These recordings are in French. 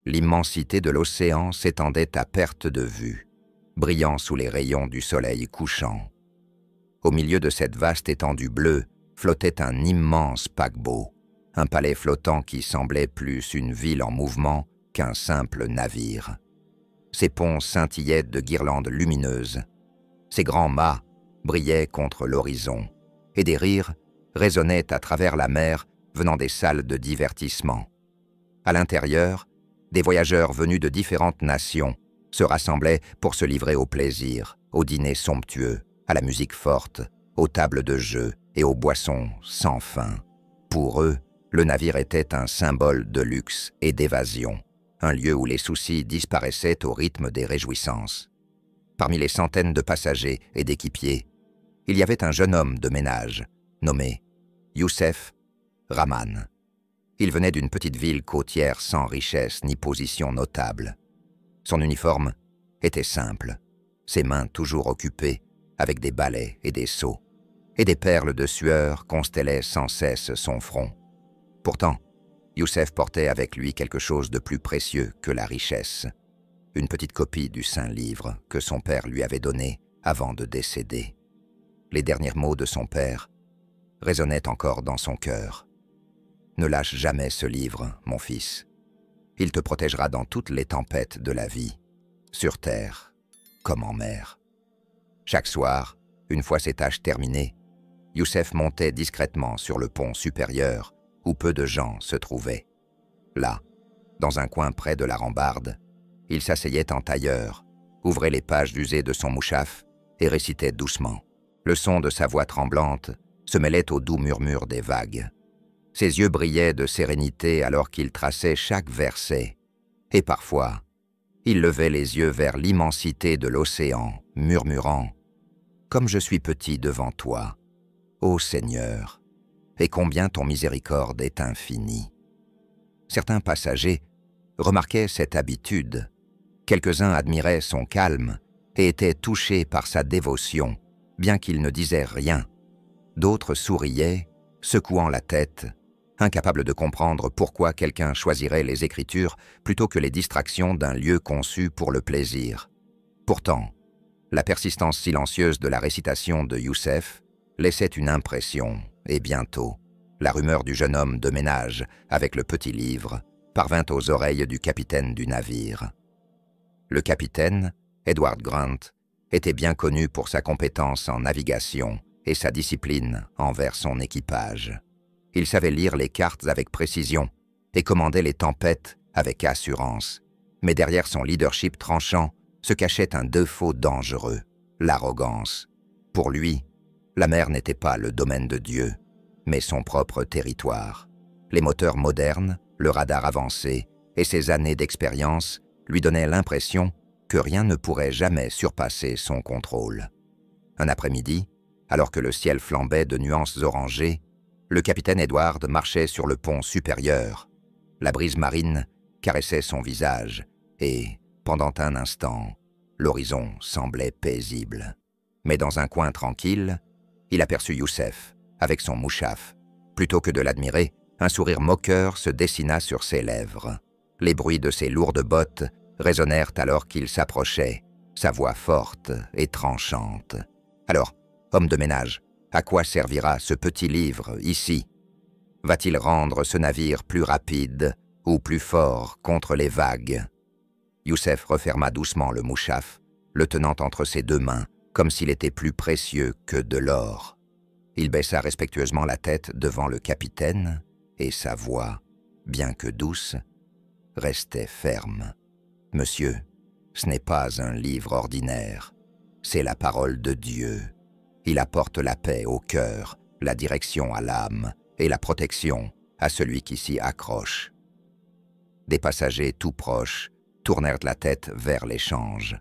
L'immensité de l'océan s'étendait à perte de vue, brillant sous les rayons du soleil couchant. Au milieu de cette vaste étendue bleue flottait un immense paquebot, un palais flottant qui semblait plus une ville en mouvement qu'un simple navire. Ses ponts scintillaient de guirlandes lumineuses, ses grands mâts brillaient contre l'horizon, et des rires résonnaient à travers la mer venant des salles de divertissement. À l'intérieur, des voyageurs venus de différentes nations se rassemblaient pour se livrer au plaisir, aux dîners somptueux, à la musique forte, aux tables de jeu et aux boissons sans fin. Pour eux, le navire était un symbole de luxe et d'évasion, un lieu où les soucis disparaissaient au rythme des réjouissances. Parmi les centaines de passagers et d'équipiers, il y avait un jeune homme de ménage, nommé Youssef Rahman. Il venait d'une petite ville côtière sans richesse ni position notable. Son uniforme était simple, ses mains toujours occupées avec des balais et des seaux, et des perles de sueur constellaient sans cesse son front. Pourtant, Youssef portait avec lui quelque chose de plus précieux que la richesse, une petite copie du Saint-Livre que son père lui avait donné avant de décéder. Les derniers mots de son père résonnaient encore dans son cœur. « Ne lâche jamais ce livre, mon fils. Il te protégera dans toutes les tempêtes de la vie, sur terre comme en mer. » Chaque soir, une fois ses tâches terminées, Youssef montait discrètement sur le pont supérieur où peu de gens se trouvaient. Là, dans un coin près de la rambarde, il s'asseyait en tailleur, ouvrait les pages usées de son mouchaf et récitait doucement. Le son de sa voix tremblante se mêlait au doux murmure des vagues. Ses yeux brillaient de sérénité alors qu'il traçait chaque verset, et parfois, il levait les yeux vers l'immensité de l'océan, murmurant « Comme je suis petit devant toi, ô Seigneur, et combien ton miséricorde est infinie. » Certains passagers remarquaient cette habitude. Quelques-uns admiraient son calme et étaient touchés par sa dévotion, bien qu'il ne disait rien. D'autres souriaient, secouant la tête, incapables de comprendre pourquoi quelqu'un choisirait les Écritures plutôt que les distractions d'un lieu conçu pour le plaisir. Pourtant, la persistance silencieuse de la récitation de Youssef laissait une impression, et bientôt, la rumeur du jeune homme de ménage avec le petit livre parvint aux oreilles du capitaine du navire. Le capitaine, Edward Grant, était bien connu pour sa compétence en navigation et sa discipline envers son équipage. Il savait lire les cartes avec précision et commandait les tempêtes avec assurance. Mais derrière son leadership tranchant se cachait un défaut dangereux, l'arrogance. Pour lui, la mer n'était pas le domaine de Dieu, mais son propre territoire. Les moteurs modernes, le radar avancé et ses années d'expérience lui donnaient l'impression que rien ne pourrait jamais surpasser son contrôle. Un après-midi, alors que le ciel flambait de nuances orangées, le capitaine Edward marchait sur le pont supérieur. La brise marine caressait son visage et, pendant un instant, l'horizon semblait paisible. Mais dans un coin tranquille, il aperçut Youssef, avec son mouchaf. Plutôt que de l'admirer, un sourire moqueur se dessina sur ses lèvres. Les bruits de ses lourdes bottes résonnèrent alors qu'il s'approchait, sa voix forte et tranchante. « Alors, homme de ménage, à quoi servira ce petit livre ici? Va-t-il rendre ce navire plus rapide ou plus fort contre les vagues ?» Youssef referma doucement le mouchaf, le tenant entre ses deux mains, comme s'il était plus précieux que de l'or. Il baissa respectueusement la tête devant le capitaine, et sa voix, bien que douce, restait ferme. « Monsieur, ce n'est pas un livre ordinaire, c'est la parole de Dieu. Il apporte la paix au cœur, la direction à l'âme et la protection à celui qui s'y accroche. » Des passagers tout proches tournèrent la tête vers l'échange.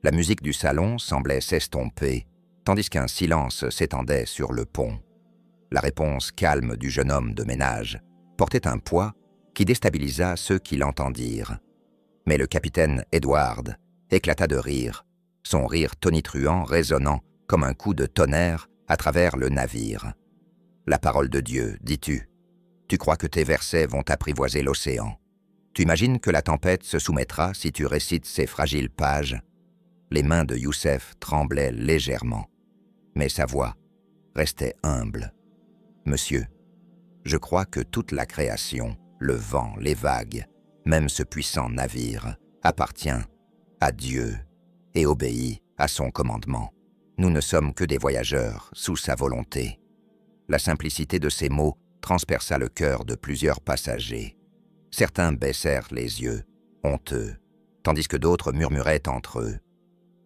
La musique du salon semblait s'estomper, tandis qu'un silence s'étendait sur le pont. La réponse calme du jeune homme de ménage portait un poids qui déstabilisa ceux qui l'entendirent. Mais le capitaine Edward éclata de rire, son rire tonitruant résonnant comme un coup de tonnerre à travers le navire. « La parole de Dieu, dis-tu. Tu crois que tes versets vont apprivoiser l'océan. Tu imagines que la tempête se soumettra si tu récites ces fragiles pages? Les mains de Youssef tremblaient légèrement, mais sa voix restait humble. Monsieur, je crois que toute la création, le vent, les vagues, même ce puissant navire, appartient à Dieu et obéit à son commandement. Nous ne sommes que des voyageurs sous sa volonté. La simplicité de ces mots transperça le cœur de plusieurs passagers. Certains baissèrent les yeux, honteux, tandis que d'autres murmuraient entre eux.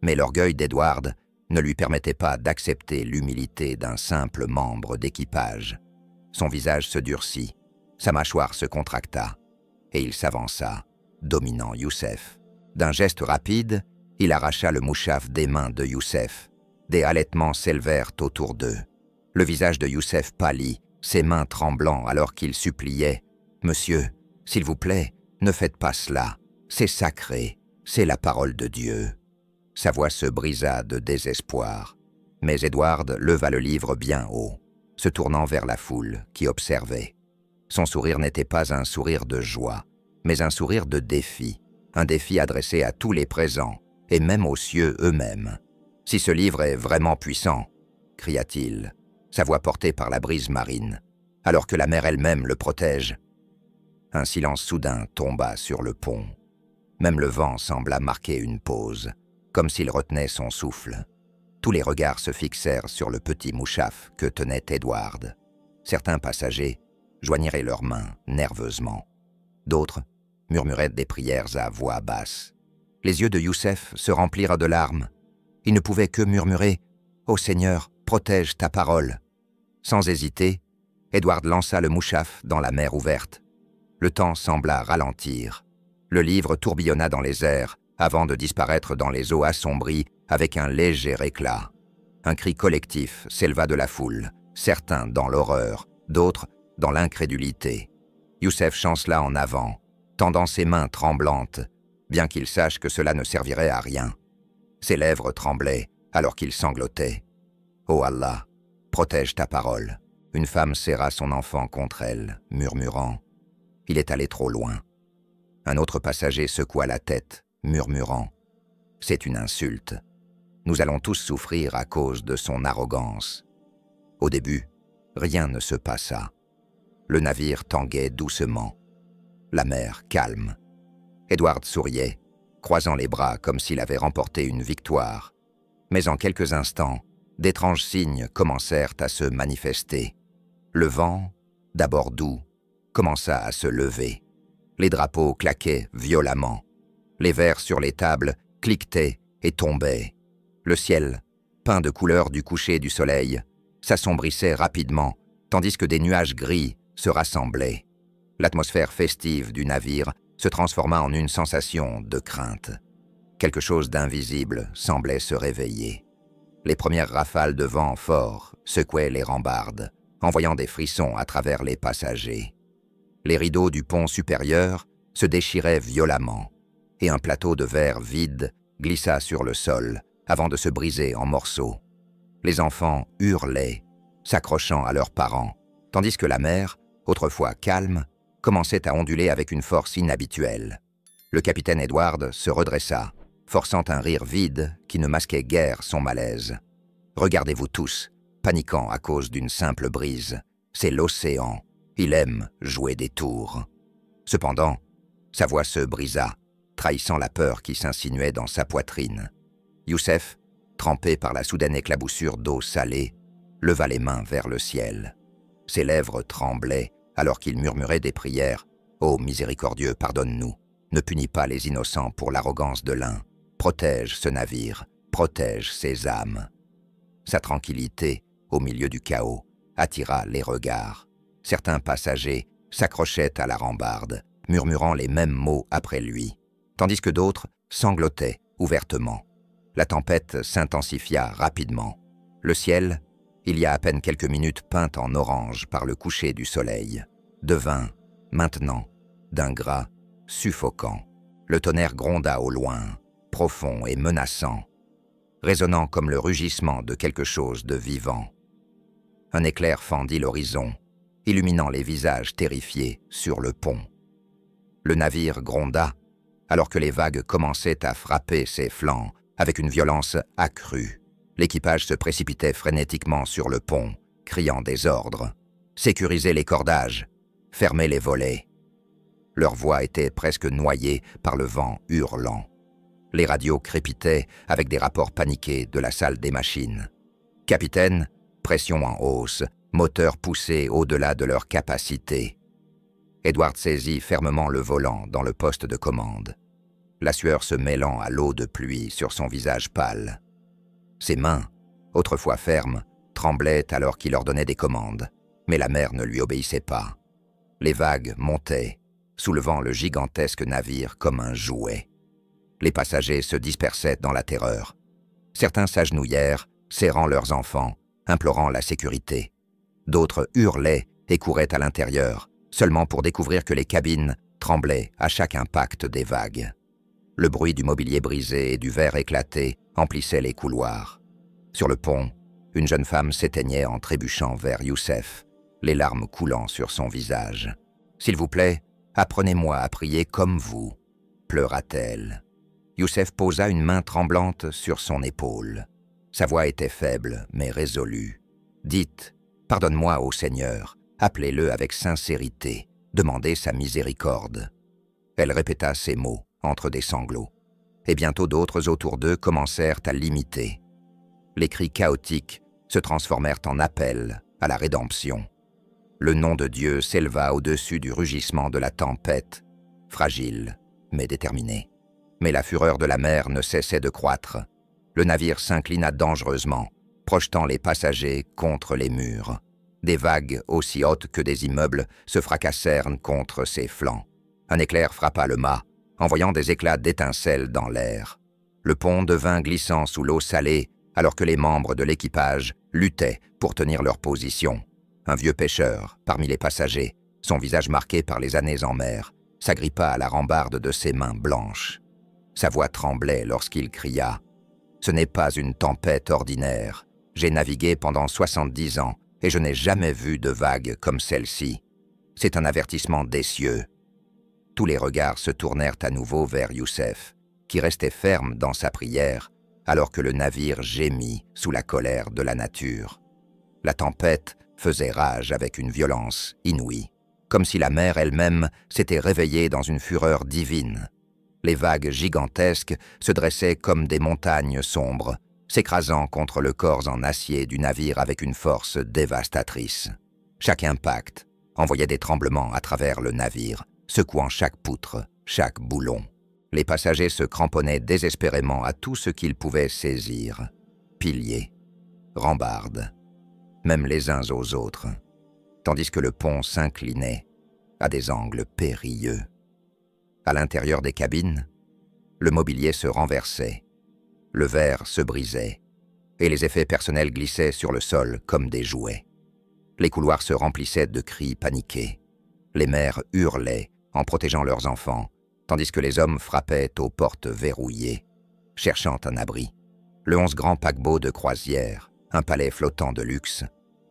Mais l'orgueil d'Edward ne lui permettait pas d'accepter l'humilité d'un simple membre d'équipage. Son visage se durcit, sa mâchoire se contracta, et il s'avança, dominant Youssef. D'un geste rapide, il arracha le mouchaf des mains de Youssef. Des halètements s'élevèrent autour d'eux. Le visage de Youssef pâlit, ses mains tremblant alors qu'il suppliait « Monsieur, s'il vous plaît, ne faites pas cela. C'est sacré, c'est la parole de Dieu. » Sa voix se brisa de désespoir. Mais Edward leva le livre bien haut, se tournant vers la foule qui observait. Son sourire n'était pas un sourire de joie, mais un sourire de défi, un défi adressé à tous les présents, et même aux cieux eux-mêmes. « Si ce livre est vraiment puissant, » cria-t-il, sa voix portée par la brise marine, alors que la mer elle-même le protège. Un silence soudain tomba sur le pont. Même le vent sembla marquer une pause, comme s'il retenait son souffle. Tous les regards se fixèrent sur le petit mouchaf que tenait Edward. Certains passagers joigniraient leurs mains nerveusement. D'autres murmuraient des prières à voix basse. Les yeux de Youssef se remplirent de larmes. Il ne pouvait que murmurer « Ô Seigneur, protège ta parole !» Sans hésiter, Edward lança le mouchaf dans la mer ouverte. Le temps sembla ralentir. Le livre tourbillonna dans les airs avant de disparaître dans les eaux assombries avec un léger éclat. Un cri collectif s'éleva de la foule, certains dans l'horreur, d'autres dans l'incrédulité. Youssef chancela en avant, tendant ses mains tremblantes, bien qu'il sache que cela ne servirait à rien. Ses lèvres tremblaient alors qu'il sanglotait. « Ô Allah, protège ta parole !» Une femme serra son enfant contre elle, murmurant « Il est allé trop loin !» Un autre passager secoua la tête, murmurant « C'est une insulte. Nous allons tous souffrir à cause de son arrogance. » Au début, rien ne se passa. Le navire tanguait doucement. La mer calme. Edward souriait, croisant les bras comme s'il avait remporté une victoire. Mais en quelques instants, d'étranges signes commencèrent à se manifester. Le vent, d'abord doux, commença à se lever. Les drapeaux claquaient violemment. Les verres sur les tables cliquetaient et tombaient. Le ciel, peint de couleurs du coucher du soleil, s'assombrissait rapidement, tandis que des nuages gris se rassemblaient. L'atmosphère festive du navire se transforma en une sensation de crainte. Quelque chose d'invisible semblait se réveiller. Les premières rafales de vent fort secouaient les rambardes, envoyant des frissons à travers les passagers. Les rideaux du pont supérieur se déchiraient violemment, et un plateau de verre vide glissa sur le sol avant de se briser en morceaux. Les enfants hurlaient, s'accrochant à leurs parents, tandis que la mer, autrefois calme, commençait à onduler avec une force inhabituelle. Le capitaine Edward se redressa, forçant un rire vide qui ne masquait guère son malaise. « Regardez-vous tous, paniquant à cause d'une simple brise. C'est l'océan. Il aime jouer des tours. » Cependant, sa voix se brisa, trahissant la peur qui s'insinuait dans sa poitrine. Youssef, trempé par la soudaine éclaboussure d'eau salée, leva les mains vers le ciel. Ses lèvres tremblaient alors qu'il murmurait des prières. « Ô miséricordieux, pardonne-nous. Ne punis pas les innocents pour l'arrogance de l'un. Protège ce navire, protège ses âmes. » Sa tranquillité, au milieu du chaos, attira les regards. Certains passagers s'accrochaient à la rambarde, murmurant les mêmes mots après lui, tandis que d'autres sanglotaient ouvertement. La tempête s'intensifia rapidement. Le ciel, il y a à peine quelques minutes peint en orange par le coucher du soleil, devint, maintenant, d'un gras suffocant. Le tonnerre gronda au loin, profond et menaçant, résonnant comme le rugissement de quelque chose de vivant. Un éclair fendit l'horizon, illuminant les visages terrifiés sur le pont. Le navire gronda, alors que les vagues commençaient à frapper ses flancs avec une violence accrue. L'équipage se précipitait frénétiquement sur le pont, criant des ordres. Sécurisez les cordages, fermez les volets. Leur voix était presque noyée par le vent hurlant. Les radios crépitaient avec des rapports paniqués de la salle des machines. Capitaine, pression en hausse, moteurs poussés au-delà de leur capacité. Edward saisit fermement le volant dans le poste de commande, la sueur se mêlant à l'eau de pluie sur son visage pâle. Ses mains, autrefois fermes, tremblaient alors qu'il ordonnait des commandes, mais la mer ne lui obéissait pas. Les vagues montaient, soulevant le gigantesque navire comme un jouet. Les passagers se dispersaient dans la terreur. Certains s'agenouillèrent, serrant leurs enfants, implorant la sécurité. D'autres hurlaient et couraient à l'intérieur, seulement pour découvrir que les cabines tremblaient à chaque impact des vagues. Le bruit du mobilier brisé et du verre éclaté emplissait les couloirs. Sur le pont, une jeune femme s'éteignait en trébuchant vers Youssef, les larmes coulant sur son visage. « S'il vous plaît, apprenez-moi à prier comme vous », pleura-t-elle. Youssef posa une main tremblante sur son épaule. Sa voix était faible, mais résolue. « Dites, pardonne-moi au Seigneur, appelez-le avec sincérité, demandez sa miséricorde. » Elle répéta ces mots, entre des sanglots. Et bientôt d'autres autour d'eux commencèrent à l'imiter. Les cris chaotiques se transformèrent en appels à la rédemption. Le nom de Dieu s'éleva au-dessus du rugissement de la tempête, fragile mais déterminé. Mais la fureur de la mer ne cessait de croître. Le navire s'inclina dangereusement, projetant les passagers contre les murs. Des vagues aussi hautes que des immeubles se fracassèrent contre ses flancs. Un éclair frappa le mât, envoyant des éclats d'étincelles dans l'air. Le pont devint glissant sous l'eau salée, alors que les membres de l'équipage luttaient pour tenir leur position. Un vieux pêcheur, parmi les passagers, son visage marqué par les années en mer, s'agrippa à la rambarde de ses mains blanches. Sa voix tremblait lorsqu'il cria « Ce n'est pas une tempête ordinaire. J'ai navigué pendant 70 ans et je n'ai jamais vu de vagues comme celle-ci. C'est un avertissement des cieux. » Tous les regards se tournèrent à nouveau vers Youssef, qui restait ferme dans sa prière, alors que le navire gémit sous la colère de la nature. La tempête faisait rage avec une violence inouïe, comme si la mer elle-même s'était réveillée dans une fureur divine. Les vagues gigantesques se dressaient comme des montagnes sombres, s'écrasant contre le corps en acier du navire avec une force dévastatrice. Chaque impact envoyait des tremblements à travers le navire, secouant chaque poutre, chaque boulon. Les passagers se cramponnaient désespérément à tout ce qu'ils pouvaient saisir. Piliers, rambardes, même les uns aux autres, tandis que le pont s'inclinait à des angles périlleux. À l'intérieur des cabines, le mobilier se renversait, le verre se brisait, et les effets personnels glissaient sur le sol comme des jouets. Les couloirs se remplissaient de cris paniqués. Les mères hurlaient en protégeant leurs enfants, tandis que les hommes frappaient aux portes verrouillées, cherchant un abri. Le 11 grand paquebot de croisière, un palais flottant de luxe,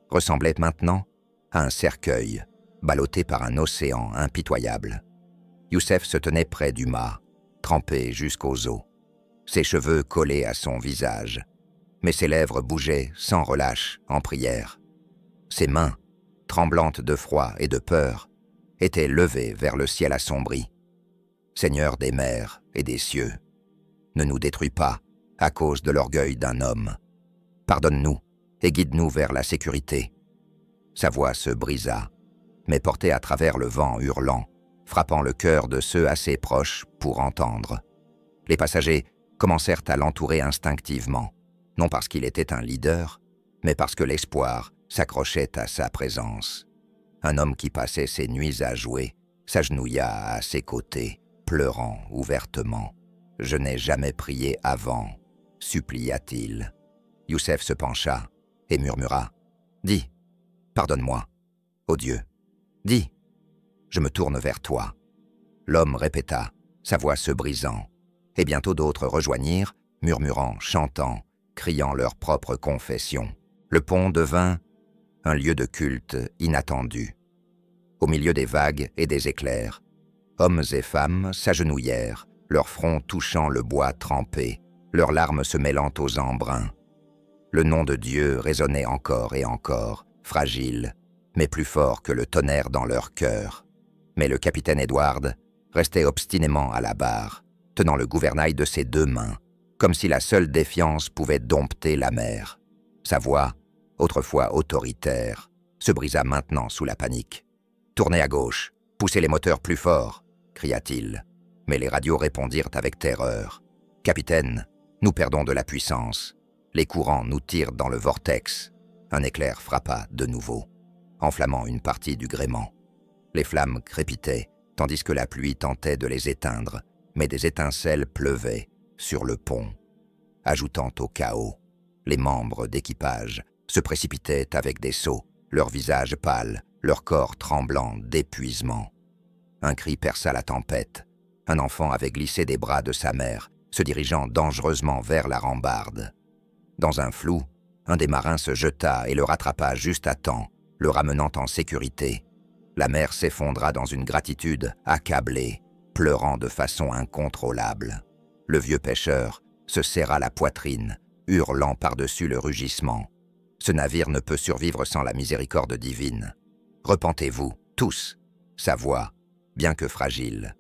ressemblait maintenant à un cercueil ballotté par un océan impitoyable. Youssef se tenait près du mât, trempé jusqu'aux os, ses cheveux collés à son visage, mais ses lèvres bougeaient sans relâche en prière. Ses mains, tremblantes de froid et de peur, étaient levées vers le ciel assombri. Seigneur des mers et des cieux, ne nous détruis pas à cause de l'orgueil d'un homme. Pardonne-nous et guide-nous vers la sécurité. Sa voix se brisa, mais portée à travers le vent hurlant, frappant le cœur de ceux assez proches pour entendre. Les passagers commencèrent à l'entourer instinctivement, non parce qu'il était un leader, mais parce que l'espoir s'accrochait à sa présence. Un homme qui passait ses nuits à jouer s'agenouilla à ses côtés, pleurant ouvertement. « Je n'ai jamais prié avant », supplia-t-il. Youssef se pencha et murmura « Dis, pardonne-moi, ô Dieu, dis, je me tourne vers toi. » L'homme répéta, sa voix se brisant, et bientôt d'autres rejoignirent, murmurant, chantant, criant leur propre confession. Le pont devint un lieu de culte inattendu. Au milieu des vagues et des éclairs, Hommes et femmes s'agenouillèrent, leurs fronts touchant le bois trempé, leurs larmes se mêlant aux embruns. Le nom de Dieu résonnait encore et encore, fragile, mais plus fort que le tonnerre dans leur cœur. Mais le capitaine Edward restait obstinément à la barre, tenant le gouvernail de ses 2 mains, comme si la seule défiance pouvait dompter la mer. Sa voix, autrefois autoritaire, se brisa maintenant sous la panique. « Tournez à gauche, poussez les moteurs plus fort !» cria-t-il. Mais les radios répondirent avec terreur. « Capitaine, nous perdons de la puissance. Les courants nous tirent dans le vortex. » Un éclair frappa de nouveau, enflammant une partie du gréement. Les flammes crépitaient, tandis que la pluie tentait de les éteindre, mais des étincelles pleuvaient sur le pont. Ajoutant au chaos, les membres d'équipage se précipitaient avec des sauts, leurs visages pâles, leurs corps tremblants d'épuisement. Un cri perça la tempête. Un enfant avait glissé des bras de sa mère, se dirigeant dangereusement vers la rambarde. Dans un flou, un des marins se jeta et le rattrapa juste à temps, le ramenant en sécurité. La mère s'effondra dans une gratitude accablée, pleurant de façon incontrôlable. Le vieux pêcheur se serra la poitrine, hurlant par-dessus le rugissement. Ce navire ne peut survivre sans la miséricorde divine. Repentez-vous, tous. Sa voix, bien que fragile,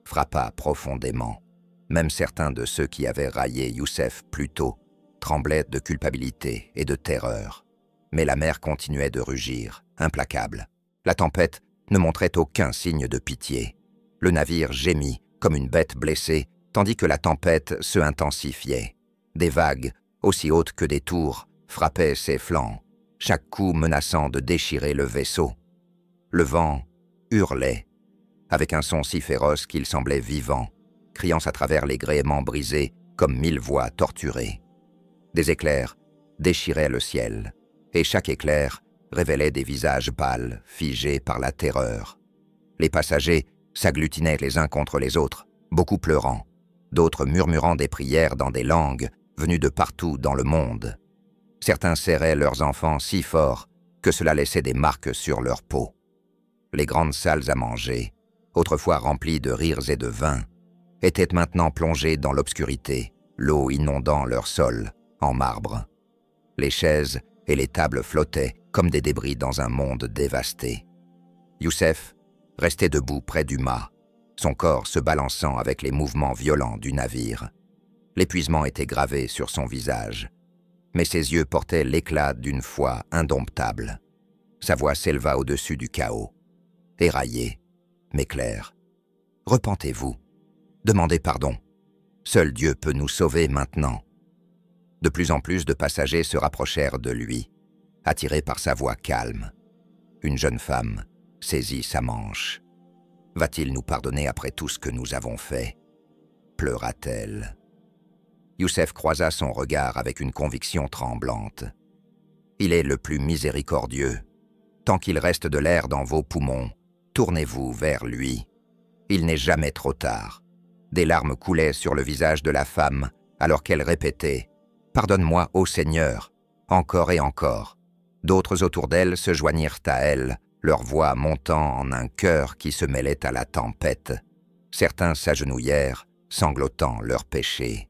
frappa profondément. Même certains de ceux qui avaient raillé Youssef plus tôt tremblaient de culpabilité et de terreur. Mais la mer continuait de rugir, implacable. La tempête ne montrait aucun signe de pitié. Le navire gémit comme une bête blessée, tandis que la tempête se intensifiait. Des vagues, aussi hautes que des tours, frappaient ses flancs, chaque coup menaçant de déchirer le vaisseau. Le vent hurlait, avec un son si féroce qu'il semblait vivant, criant à travers les gréements brisés comme 1000 voix torturées. Des éclairs déchiraient le ciel, et chaque éclair révélait des visages pâles, figés par la terreur. Les passagers s'agglutinaient les uns contre les autres, beaucoup pleurant, d'autres murmurant des prières dans des langues venues de partout dans le monde. Certains serraient leurs enfants si fort que cela laissait des marques sur leur peau. Les grandes salles à manger, autrefois remplies de rires et de vin, étaient maintenant plongées dans l'obscurité, l'eau inondant leur sol en marbre. Les chaises et les tables flottaient comme des débris dans un monde dévasté. Youssef restait debout près du mât, son corps se balançant avec les mouvements violents du navire. L'épuisement était gravé sur son visage, mais ses yeux portaient l'éclat d'une foi indomptable. Sa voix s'éleva au-dessus du chaos, éraillée, mais claire. « Repentez-vous, demandez pardon. Seul Dieu peut nous sauver maintenant. » De plus en plus de passagers se rapprochèrent de lui, attirés par sa voix calme. Une jeune femme saisit sa manche. « Va-t-il nous pardonner après tout ce que nous avons fait ?» pleura-t-elle. Youssef croisa son regard avec une conviction tremblante. « Il est le plus miséricordieux. Tant qu'il reste de l'air dans vos poumons, tournez-vous vers lui. Il n'est jamais trop tard. » Des larmes coulaient sur le visage de la femme alors qu'elle répétait « Pardonne-moi, ô Seigneur !» encore et encore. D'autres autour d'elle se joignirent à elle, leur voix montant en un chœur qui se mêlait à la tempête. Certains s'agenouillèrent, sanglotant leur péché.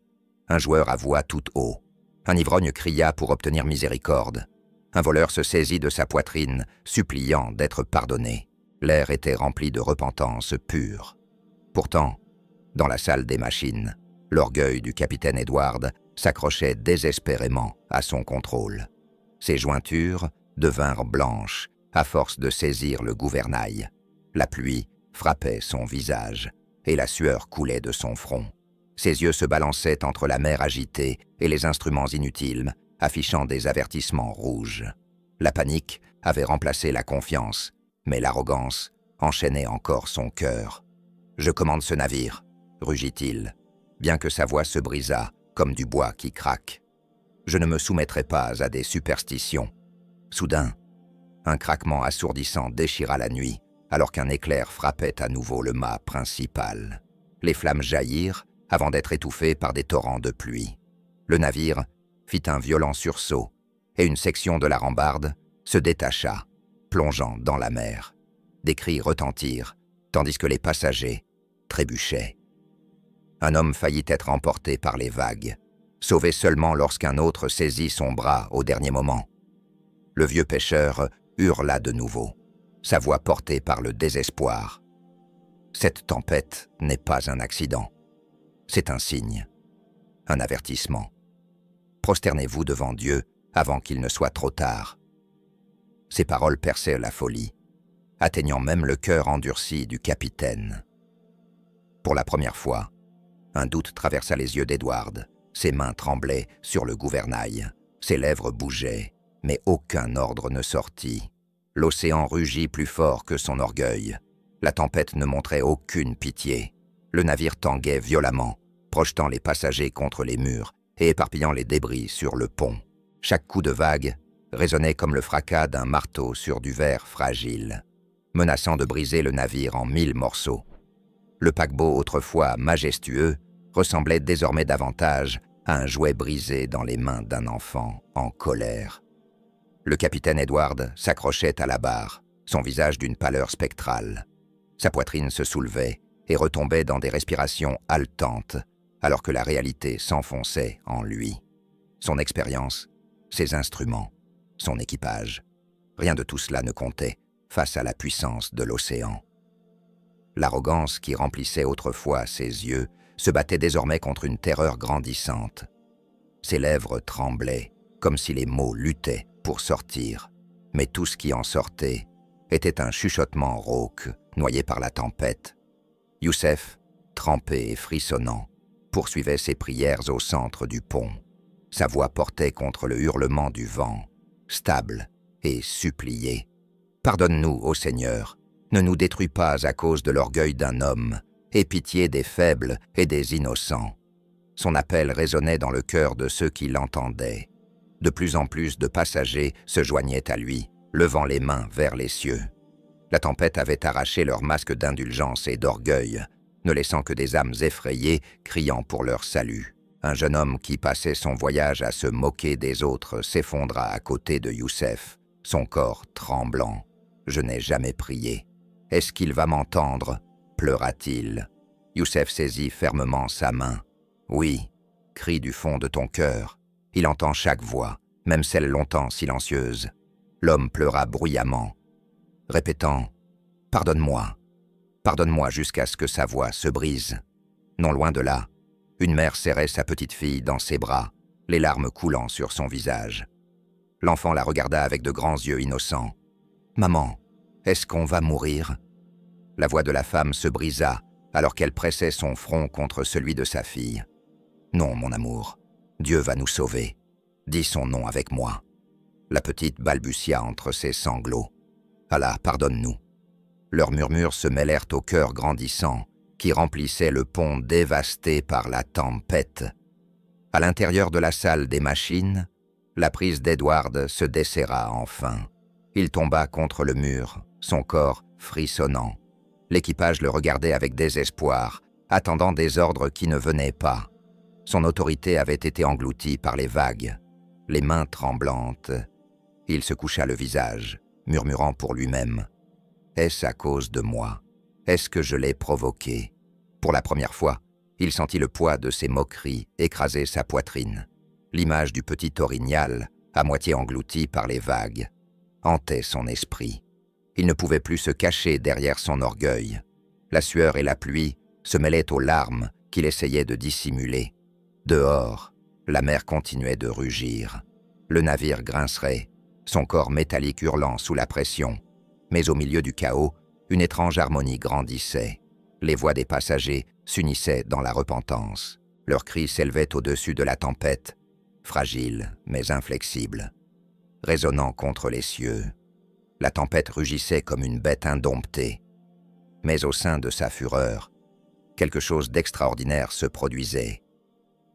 Un joueur avoua tout haut. Un ivrogne cria pour obtenir miséricorde. Un voleur se saisit de sa poitrine, suppliant d'être pardonné. L'air était rempli de repentance pure. Pourtant, dans la salle des machines, l'orgueil du capitaine Edward s'accrochait désespérément à son contrôle. Ses jointures devinrent blanches à force de saisir le gouvernail. La pluie frappait son visage et la sueur coulait de son front. Ses yeux se balançaient entre la mer agitée et les instruments inutiles, affichant des avertissements rouges. La panique avait remplacé la confiance, mais l'arrogance enchaînait encore son cœur. « Je commande ce navire », rugit-il, bien que sa voix se brisât comme du bois qui craque. « Je ne me soumettrai pas à des superstitions. » Soudain, un craquement assourdissant déchira la nuit, alors qu'un éclair frappait à nouveau le mât principal. Les flammes jaillirent avant d'être étouffées par des torrents de pluie. Le navire fit un violent sursaut, et une section de la rambarde se détacha, plongeant dans la mer. Des cris retentirent, tandis que les passagers trébuchait. Un homme faillit être emporté par les vagues, sauvé seulement lorsqu'un autre saisit son bras au dernier moment. Le vieux pêcheur hurla de nouveau, sa voix portée par le désespoir. Cette tempête n'est pas un accident. C'est un signe, un avertissement. Prosternez-vous devant Dieu avant qu'il ne soit trop tard. Ces paroles perçaient la folie, atteignant même le cœur endurci du capitaine. Pour la première fois, un doute traversa les yeux d'Edward. Ses mains tremblaient sur le gouvernail, ses lèvres bougeaient, mais aucun ordre ne sortit. L'océan rugit plus fort que son orgueil. La tempête ne montrait aucune pitié. Le navire tanguait violemment, projetant les passagers contre les murs et éparpillant les débris sur le pont. Chaque coup de vague résonnait comme le fracas d'un marteau sur du verre fragile, menaçant de briser le navire en 1000 morceaux. Le paquebot, autrefois majestueux, ressemblait désormais davantage à un jouet brisé dans les mains d'un enfant en colère. Le capitaine Edward s'accrochait à la barre, son visage d'une pâleur spectrale. Sa poitrine se soulevait et retombait dans des respirations haletantes, alors que la réalité s'enfonçait en lui. Son expérience, ses instruments, son équipage, rien de tout cela ne comptait face à la puissance de l'océan. L'arrogance qui remplissait autrefois ses yeux se battait désormais contre une terreur grandissante. Ses lèvres tremblaient, comme si les mots luttaient pour sortir, mais tout ce qui en sortait était un chuchotement rauque, noyé par la tempête. Youssef, trempé et frissonnant, poursuivait ses prières au centre du pont. Sa voix portait contre le hurlement du vent, stable et suppliait. « Pardonne-nous, ô Seigneur, ne nous détruis pas à cause de l'orgueil d'un homme, aie pitié des faibles et des innocents. » Son appel résonnait dans le cœur de ceux qui l'entendaient. De plus en plus de passagers se joignaient à lui, levant les mains vers les cieux. La tempête avait arraché leurs masques d'indulgence et d'orgueil, ne laissant que des âmes effrayées criant pour leur salut. Un jeune homme qui passait son voyage à se moquer des autres s'effondra à côté de Youssef, son corps tremblant. « Je n'ai jamais prié. Est-ce qu'il va m'entendre ?» pleura-t-il. Youssef saisit fermement sa main. « Oui, crie du fond de ton cœur. Il entend chaque voix, même celle longtemps silencieuse. » L'homme pleura bruyamment, répétant « Pardonne-moi, pardonne-moi » jusqu'à ce que sa voix se brise. Non loin de là, une mère serrait sa petite fille dans ses bras, les larmes coulant sur son visage. L'enfant la regarda avec de grands yeux innocents. « Maman, est-ce qu'on va mourir ?» La voix de la femme se brisa alors qu'elle pressait son front contre celui de sa fille. « Non, mon amour, Dieu va nous sauver. Dis son nom avec moi. » La petite balbutia entre ses sanglots. « Allah, pardonne-nous. » Leurs murmures se mêlèrent au cœur grandissant qui remplissait le pont dévasté par la tempête. À l'intérieur de la salle des machines, la prise d'Edward se desserra enfin. Il tomba contre le mur, son corps frissonnant. L'équipage le regardait avec désespoir, attendant des ordres qui ne venaient pas. Son autorité avait été engloutie par les vagues. Les mains tremblantes, il se coucha le visage, murmurant pour lui-même « Est-ce à cause de moi? Est-ce que je l'ai provoqué ?» Pour la première fois, il sentit le poids de ses moqueries écraser sa poitrine. L'image du petit orignal, à moitié englouti par les vagues, hantait son esprit. Il ne pouvait plus se cacher derrière son orgueil. La sueur et la pluie se mêlaient aux larmes qu'il essayait de dissimuler. Dehors, la mer continuait de rugir. Le navire grincerait, son corps métallique hurlant sous la pression. Mais au milieu du chaos, une étrange harmonie grandissait. Les voix des passagers s'unissaient dans la repentance. Leurs cris s'élevaient au-dessus de la tempête, fragiles mais inflexibles. Résonnant contre les cieux, la tempête rugissait comme une bête indomptée. Mais au sein de sa fureur, quelque chose d'extraordinaire se produisait.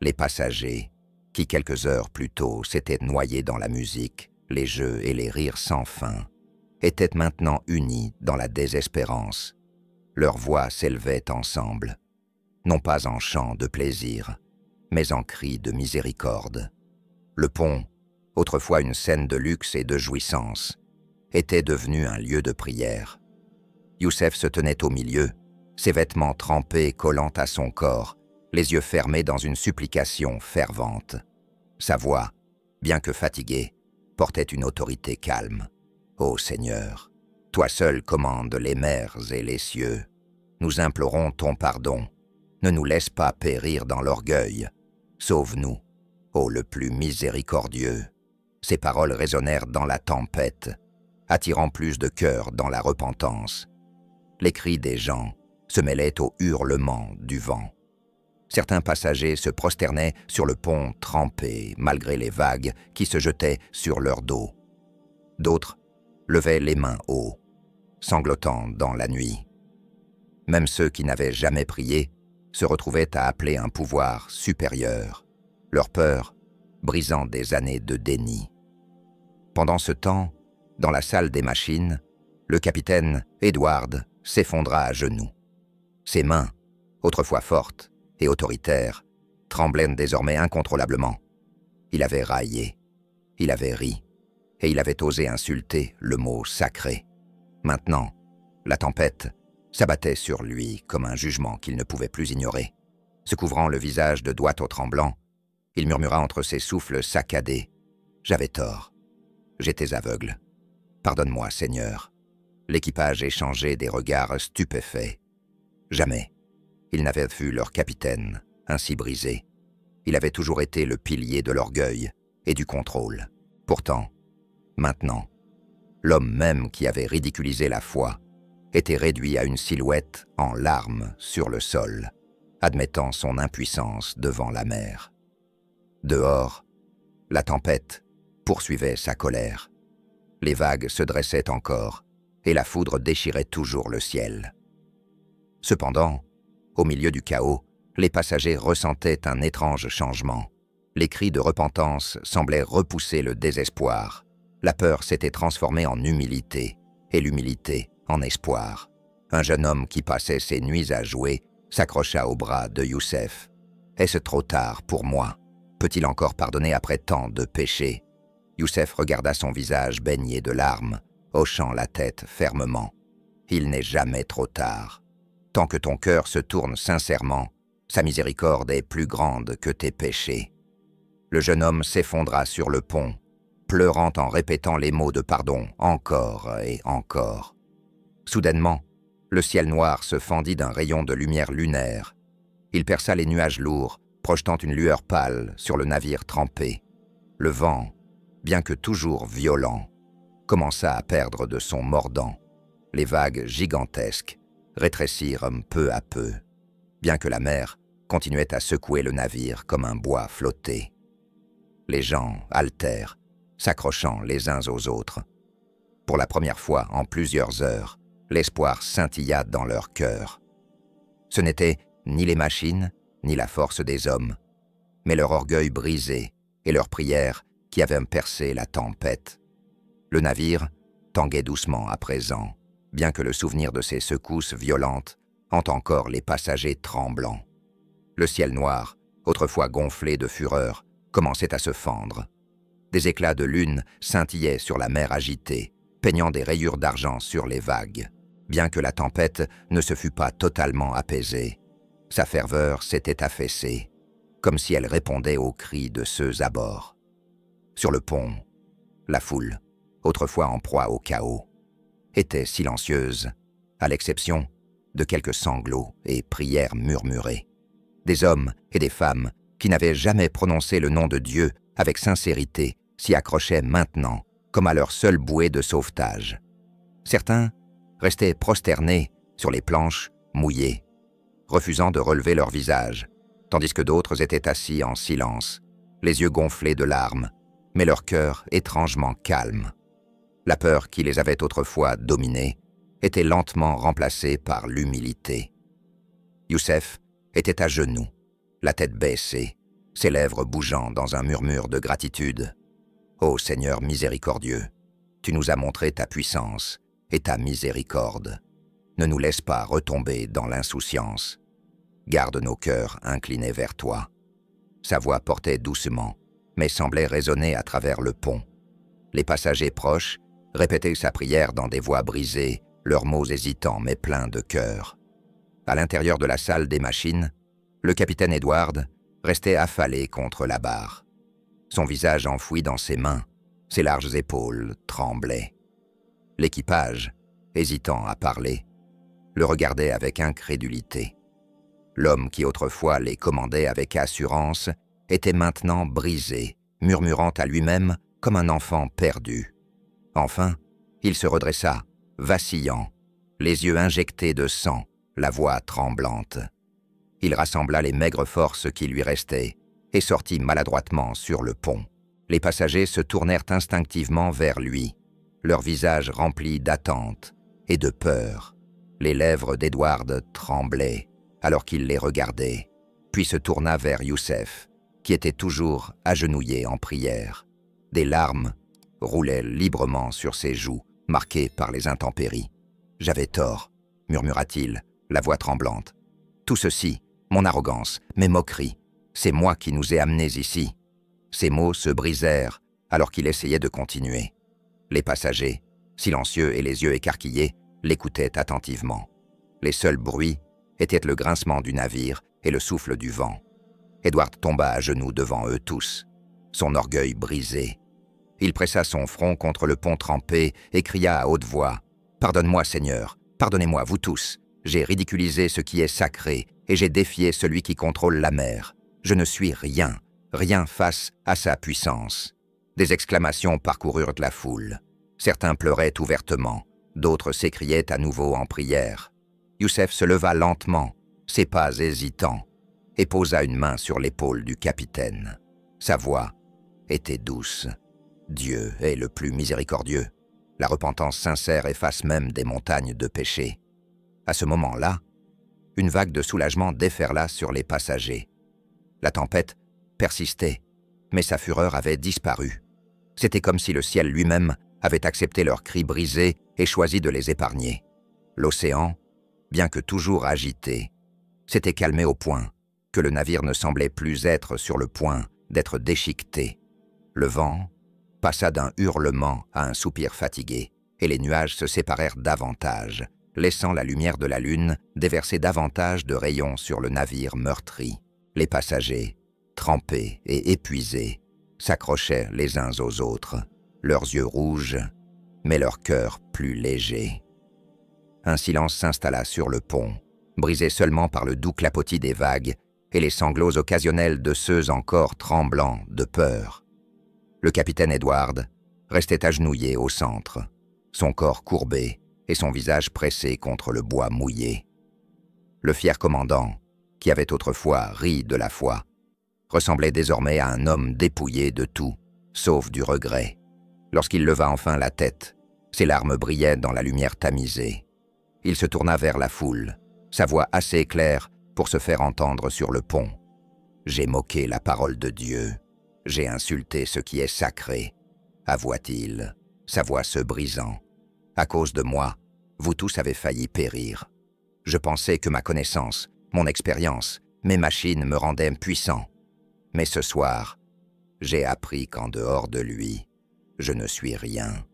Les passagers, qui quelques heures plus tôt s'étaient noyés dans la musique, les jeux et les rires sans fin, étaient maintenant unis dans la désespérance. Leurs voix s'élevaient ensemble, non pas en chants de plaisir, mais en cris de miséricorde. Le pont, autrefois une scène de luxe et de jouissance, était devenu un lieu de prière. Youssef se tenait au milieu, ses vêtements trempés collant à son corps, les yeux fermés dans une supplication fervente. Sa voix, bien que fatiguée, portait une autorité calme. « Ô Seigneur, toi seul commandes les mers et les cieux. Nous implorons ton pardon. Ne nous laisse pas périr dans l'orgueil. Sauve-nous, ô le plus miséricordieux. » Ces paroles résonnèrent dans la tempête, attirant plus de cœurs dans la repentance. Les cris des gens se mêlaient aux hurlements du vent. Certains passagers se prosternaient sur le pont trempé, malgré les vagues qui se jetaient sur leur dos. D'autres levaient les mains haut, sanglotant dans la nuit. Même ceux qui n'avaient jamais prié se retrouvaient à appeler un pouvoir supérieur, leur peur brisant des années de déni. Pendant ce temps, dans la salle des machines, le capitaine Edward s'effondra à genoux. Ses mains, autrefois fortes et autoritaires, tremblaient désormais incontrôlablement. Il avait raillé, il avait ri, et il avait osé insulter le mot sacré. Maintenant, la tempête s'abattait sur lui comme un jugement qu'il ne pouvait plus ignorer. Se couvrant le visage de doigts tremblants, il murmura entre ses souffles saccadés « J'avais tort. J'étais aveugle. Pardonne-moi, Seigneur. » L'équipage échangeait des regards stupéfaits. Jamais ils n'avaient vu leur capitaine ainsi brisé. Il avait toujours été le pilier de l'orgueil et du contrôle. Pourtant, maintenant, l'homme même qui avait ridiculisé la foi était réduit à une silhouette en larmes sur le sol, admettant son impuissance devant la mer. Dehors, la tempête poursuivait sa colère. Les vagues se dressaient encore, et la foudre déchirait toujours le ciel. Cependant, au milieu du chaos, les passagers ressentaient un étrange changement. Les cris de repentance semblaient repousser le désespoir. La peur s'était transformée en humilité, et l'humilité en espoir. Un jeune homme qui passait ses nuits à jouer s'accrocha au bras de Youssef. « Est-ce trop tard pour moi? Peut-il encore pardonner après tant de péchés ?» Youssef regarda son visage baigné de larmes, hochant la tête fermement. « Il n'est jamais trop tard. Tant que ton cœur se tourne sincèrement, sa miséricorde est plus grande que tes péchés. » Le jeune homme s'effondra sur le pont, pleurant en répétant les mots de pardon encore et encore. Soudainement, le ciel noir se fendit d'un rayon de lumière lunaire. Il perça les nuages lourds, projetant une lueur pâle sur le navire trempé. Le vent, bien que toujours violent, commença à perdre de son mordant. Les vagues gigantesques rétrécirent peu à peu, bien que la mer continuait à secouer le navire comme un bois flotté. Les gens haltèrent, s'accrochant les uns aux autres. Pour la première fois en plusieurs heures, l'espoir scintilla dans leur cœur. Ce n'était ni les machines, ni la force des hommes, mais leur orgueil brisé et leurs prières qui avaient percé la tempête. Le navire tanguait doucement à présent, bien que le souvenir de ces secousses violentes hante encore les passagers tremblants. Le ciel noir, autrefois gonflé de fureur, commençait à se fendre. Des éclats de lune scintillaient sur la mer agitée, peignant des rayures d'argent sur les vagues. Bien que la tempête ne se fût pas totalement apaisée, sa ferveur s'était affaissée, comme si elle répondait aux cris de ceux à bord. Sur le pont, la foule, autrefois en proie au chaos, était silencieuse, à l'exception de quelques sanglots et prières murmurées. Des hommes et des femmes qui n'avaient jamais prononcé le nom de Dieu avec sincérité s'y accrochaient maintenant comme à leur seule bouée de sauvetage. Certains restaient prosternés sur les planches mouillées, refusant de relever leur visage, tandis que d'autres étaient assis en silence, les yeux gonflés de larmes, mais leur cœur étrangement calme. La peur qui les avait autrefois dominés était lentement remplacée par l'humilité. Youssef était à genoux, la tête baissée, ses lèvres bougeant dans un murmure de gratitude. « Ô Seigneur miséricordieux, tu nous as montré ta puissance et ta miséricorde. Ne nous laisse pas retomber dans l'insouciance. Garde nos cœurs inclinés vers toi. » Sa voix portait doucement, mais semblait résonner à travers le pont. Les passagers proches répétaient sa prière dans des voix brisées, leurs mots hésitants mais pleins de cœur. À l'intérieur de la salle des machines, le capitaine Edward restait affalé contre la barre. Son visage enfoui dans ses mains, ses larges épaules tremblaient. L'équipage, hésitant à parler, le regardait avec incrédulité. L'homme qui autrefois les commandait avec assurance était maintenant brisé, murmurant à lui-même comme un enfant perdu. Enfin, il se redressa, vacillant, les yeux injectés de sang, la voix tremblante. Il rassembla les maigres forces qui lui restaient et sortit maladroitement sur le pont. Les passagers se tournèrent instinctivement vers lui, leurs visages remplis d'attente et de peur. Les lèvres d'Edward tremblaient alors qu'il les regardait, puis se tourna vers Youssef, qui était toujours agenouillé en prière. Des larmes roulaient librement sur ses joues, marquées par les intempéries. « J'avais tort », murmura-t-il, la voix tremblante. « Tout ceci, mon arrogance, mes moqueries, c'est moi qui nous ai amenés ici. » Ses mots se brisèrent alors qu'il essayait de continuer. Les passagers, silencieux et les yeux écarquillés, l'écoutaient attentivement. Les seuls bruits étaient le grincement du navire et le souffle du vent. Edward tomba à genoux devant eux tous, son orgueil brisé. Il pressa son front contre le pont trempé et cria à haute voix « Pardonne-moi, Seigneur, pardonnez-moi, vous tous. J'ai ridiculisé ce qui est sacré et j'ai défié celui qui contrôle la mer. Je ne suis rien, rien face à sa puissance. » Des exclamations parcoururent la foule. Certains pleuraient ouvertement, d'autres s'écriaient à nouveau en prière. Youssef se leva lentement, ses pas hésitants, et posa une main sur l'épaule du capitaine. Sa voix était douce. Dieu est le plus miséricordieux. La repentance sincère efface même des montagnes de péché. À ce moment-là, une vague de soulagement déferla sur les passagers. La tempête persistait, mais sa fureur avait disparu. C'était comme si le ciel lui-même avait accepté leurs cris brisés et choisi de les épargner. L'océan, bien que toujours agité, s'était calmé au point que le navire ne semblait plus être sur le point d'être déchiqueté. Le vent passa d'un hurlement à un soupir fatigué, et les nuages se séparèrent davantage, laissant la lumière de la lune déverser davantage de rayons sur le navire meurtri. Les passagers, trempés et épuisés, s'accrochaient les uns aux autres, leurs yeux rouges, mais leur cœur plus léger. Un silence s'installa sur le pont, brisé seulement par le doux clapotis des vagues et les sanglots occasionnels de ceux encore tremblants de peur. Le capitaine Edward restait agenouillé au centre, son corps courbé et son visage pressé contre le bois mouillé. Le fier commandant, qui avait autrefois ri de la foi, ressemblait désormais à un homme dépouillé de tout, sauf du regret. Lorsqu'il leva enfin la tête, ses larmes brillaient dans la lumière tamisée. Il se tourna vers la foule, sa voix assez claire pour se faire entendre sur le pont. « J'ai moqué la parole de Dieu. J'ai insulté ce qui est sacré, » avoua-t-il, sa voix se brisant. « À cause de moi, vous tous avez failli périr. Je pensais que ma connaissance, mon expérience, mes machines me rendaient puissant. Mais ce soir, j'ai appris qu'en dehors de lui, je ne suis rien. »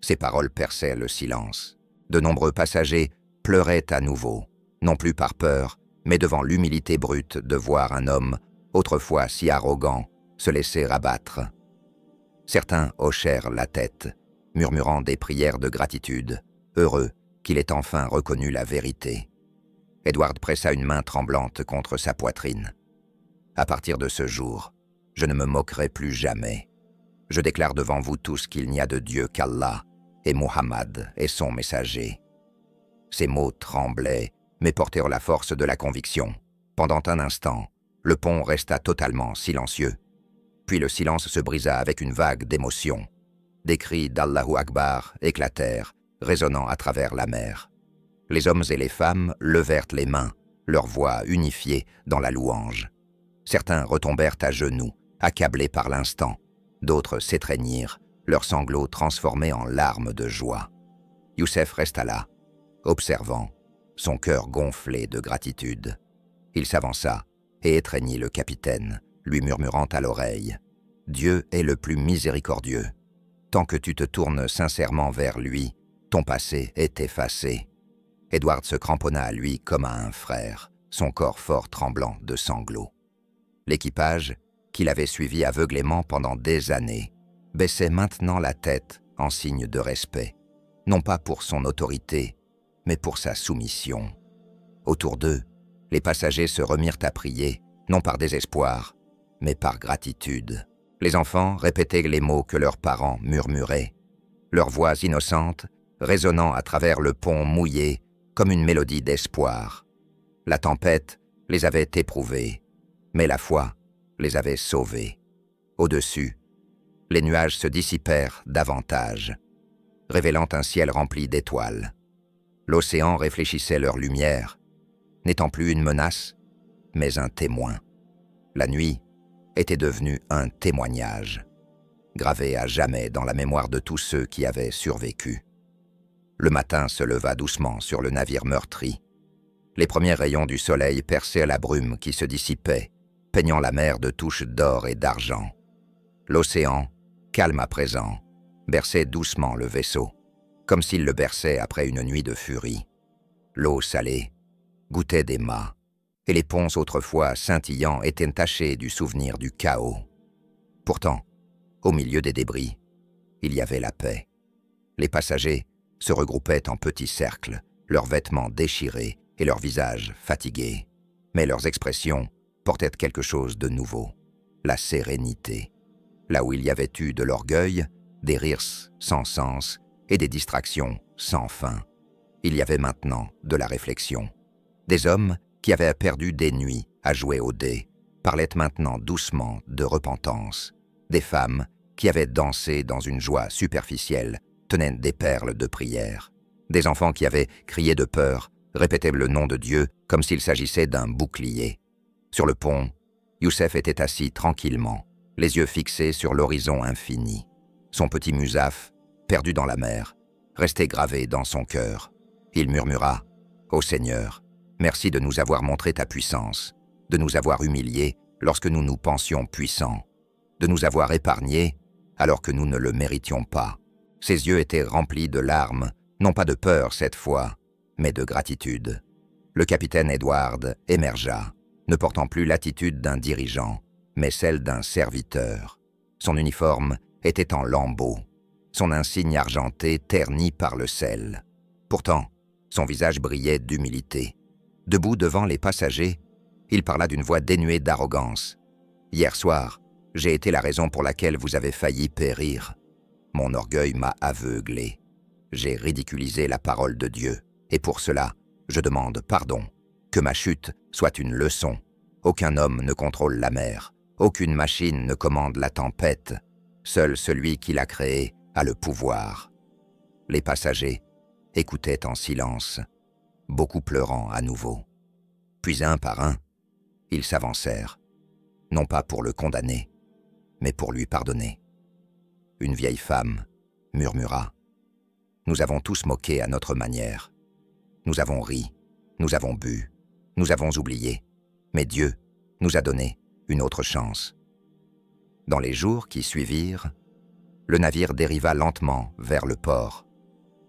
Ces paroles perçaient le silence. De nombreux passagers pleuraient à nouveau, non plus par peur, mais devant l'humilité brute de voir un homme, autrefois si arrogant, se laisser abattre. Certains hochèrent la tête, murmurant des prières de gratitude, heureux qu'il ait enfin reconnu la vérité. Edward pressa une main tremblante contre sa poitrine. « À partir de ce jour, je ne me moquerai plus jamais. Je déclare devant vous tous qu'il n'y a de Dieu qu'Allah, et Muhammad est son messager. » Ces mots tremblaient, mais portèrent la force de la conviction. Pendant un instant, le pont resta totalement silencieux. Puis le silence se brisa avec une vague d'émotion. Des cris d'Allahu Akbar éclatèrent, résonnant à travers la mer. Les hommes et les femmes levèrent les mains, leurs voix unifiées dans la louange. Certains retombèrent à genoux, accablés par l'instant. D'autres s'étreignirent, leurs sanglots transformés en larmes de joie. Youssef resta là, observant, son cœur gonflé de gratitude. Il s'avança et étreignit le capitaine, lui murmurant à l'oreille « Dieu est le plus miséricordieux. Tant que tu te tournes sincèrement vers lui, ton passé est effacé. » Edward se cramponna à lui comme à un frère, son corps fort tremblant de sanglots. L'équipage, qui l'avait suivi aveuglément pendant des années, baissait maintenant la tête en signe de respect, non pas pour son autorité, mais pour sa soumission. Autour d'eux, les passagers se remirent à prier, non par désespoir, mais par gratitude. Les enfants répétaient les mots que leurs parents murmuraient, leurs voix innocentes résonnant à travers le pont mouillé comme une mélodie d'espoir. La tempête les avait éprouvés, mais la foi les avait sauvés. Au-dessus, les nuages se dissipèrent davantage, révélant un ciel rempli d'étoiles. L'océan réfléchissait leur lumière, n'étant plus une menace, mais un témoin. La nuit était devenue un témoignage, gravé à jamais dans la mémoire de tous ceux qui avaient survécu. Le matin se leva doucement sur le navire meurtri. Les premiers rayons du soleil perçaient la brume qui se dissipait, peignant la mer de touches d'or et d'argent. L'océan, calme à présent, berçait doucement le vaisseau, comme s'il le berçait après une nuit de furie. L'eau salée goûtait des mâts, et les ponts autrefois scintillants étaient tachés du souvenir du chaos. Pourtant, au milieu des débris, il y avait la paix. Les passagers se regroupaient en petits cercles, leurs vêtements déchirés et leurs visages fatigués. Mais leurs expressions portaient quelque chose de nouveau, la sérénité. Là où il y avait eu de l'orgueil, des rires sans sens et des distractions sans fin, il y avait maintenant de la réflexion. Des hommes qui avaient perdu des nuits à jouer aux dés parlaient maintenant doucement de repentance. Des femmes qui avaient dansé dans une joie superficielle tenaient des perles de prière. Des enfants qui avaient crié de peur répétaient le nom de Dieu comme s'il s'agissait d'un bouclier. Sur le pont, Youssef était assis tranquillement, les yeux fixés sur l'horizon infini. Son petit Musaf, perdu dans la mer, restait gravé dans son cœur. Il murmura « Ô Seigneur, merci de nous avoir montré ta puissance, de nous avoir humiliés lorsque nous nous pensions puissants, de nous avoir épargnés alors que nous ne le méritions pas. » Ses yeux étaient remplis de larmes, non pas de peur cette fois, mais de gratitude. Le capitaine Edward émergea, ne portant plus l'attitude d'un dirigeant, mais celle d'un serviteur. Son uniforme était en lambeaux, son insigne argenté terni par le sel. Pourtant, son visage brillait d'humilité. Debout devant les passagers, il parla d'une voix dénuée d'arrogance. « Hier soir, j'ai été la raison pour laquelle vous avez failli périr. Mon orgueil m'a aveuglé. J'ai ridiculisé la parole de Dieu, et pour cela, je demande pardon. Que ma chute soit une leçon. Aucun homme ne contrôle la mer, aucune machine ne commande la tempête. Seul celui qui l'a créée a le pouvoir. » Les passagers écoutaient en silence, beaucoup pleurant à nouveau. Puis un par un, ils s'avancèrent, non pas pour le condamner, mais pour lui pardonner. Une vieille femme murmura « Nous avons tous moqué à notre manière. Nous avons ri, nous avons bu, nous avons oublié, mais Dieu nous a donné une autre chance. » Dans les jours qui suivirent, le navire dériva lentement vers le port.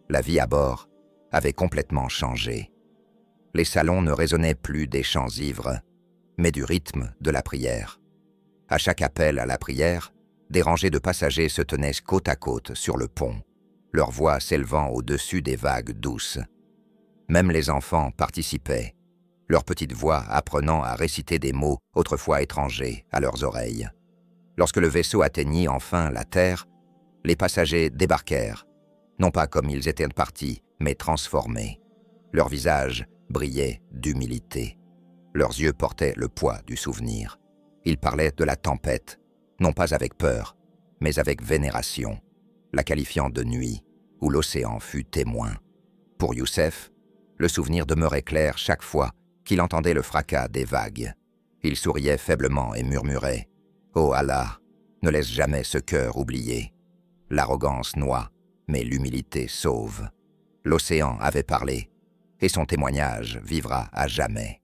La vie à bord avait complètement changé. Les salons ne résonnaient plus des chants ivres, mais du rythme de la prière. À chaque appel à la prière, des rangées de passagers se tenaient côte à côte sur le pont, leurs voix s'élevant au-dessus des vagues douces. Même les enfants participaient, leurs petites voix apprenant à réciter des mots autrefois étrangers à leurs oreilles. Lorsque le vaisseau atteignit enfin la terre, les passagers débarquèrent, non pas comme ils étaient partis, mais transformés. Leurs visages brillaient d'humilité. Leurs yeux portaient le poids du souvenir. Ils parlaient de la tempête, non pas avec peur, mais avec vénération, la qualifiant de nuit, où l'océan fut témoin. Pour Youssef, le souvenir demeurait clair chaque fois qu'il entendait le fracas des vagues. Il souriait faiblement et murmurait « Oh Allah, ne laisse jamais ce cœur oublié. L'arrogance noie, mais l'humilité sauve. » L'océan avait parlé, et son témoignage vivra à jamais.